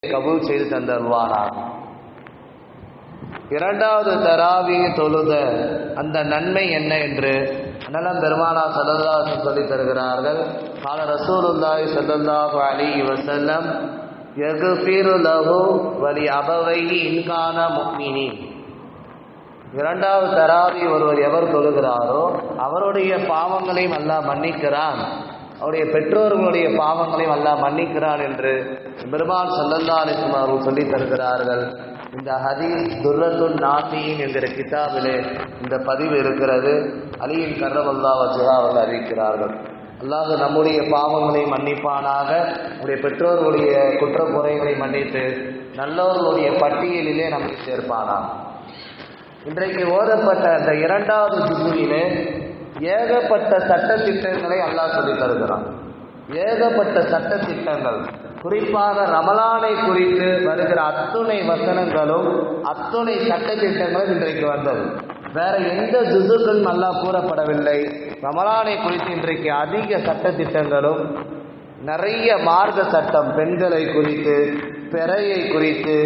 கபூல் செய்து தந்தருவாராக. இரண்டாவது தராவி தொழுத அந்த நன்மை என்ன என்று அண்ணலம் பெருமானா ஸல்லல்லாஹு அலைஹி வஸல்லம் சொல்லி தருகிறார்கள். கால ரசூலுல்லாஹி ஸல்லல்லாஹு அலைஹி வஸல்லம் யக்ஃபிரு லஹு வலி அபவைஹி இன் கான முஃமினீன். இரண்டாவது தராவி ஒருவர் எவர் தொழுகிறாரோ அவருடைய பாவங்களையும் அல்லாஹ் மன்னிக்கிறான், அவருடைய பெற்றோர்களுடைய பாவங்களையும் அல்லாஹ் மன்னிக்கிறான் என்று பெருமான் ஸல்லல்லாஹு அலைஹி வஸல்லம் அவர்கள் சொல்லி தருகிறார்கள். இந்த ஹதீஸ் துர்ரத்துன் நாசியின் என்கிற கிதாபிலே இந்த பதிவு இருக்கிறது. அலியின் கர்ரமல்லாஹு வஜ்ஹஹு அவர்கள் அறிவிக்கிறார்கள். அல்லாஹ் நம்முடைய பாவங்களை மன்னிப்பானாக, நம்முடைய பெற்றோர்களுடைய குற்றக்குறைகளை மன்னித்து நல்லவர்களுடைய பட்டியலிலே நம்மை சேர்ப்பானாக. இன்றைக்கு ஓதப்பட்ட அந்த இரண்டாவது ஜுஸுவிலே ஏகப்பட்ட சட்ட திட்டங்களை அல்லாஹ் சொல்லி தருகிறான். ஏகப்பட்ட சட்ட திட்டங்கள், குறிப்பாக ரமலானை குறித்து வருகிற அத்துணை வசனங்களும் அத்துணை சட்ட திட்டங்களும் இன்றைக்கு வந்தது. வேற எந்த ஜுஸுக்களும் அல்லாஹ் கூறப்படவில்லை. ரமலானை குறித்து இன்றைக்கு அதிக சட்ட திட்டங்களும் நிறைய மார்க்க சட்டம், பெண்களை குறித்து, பிறையை குறித்து,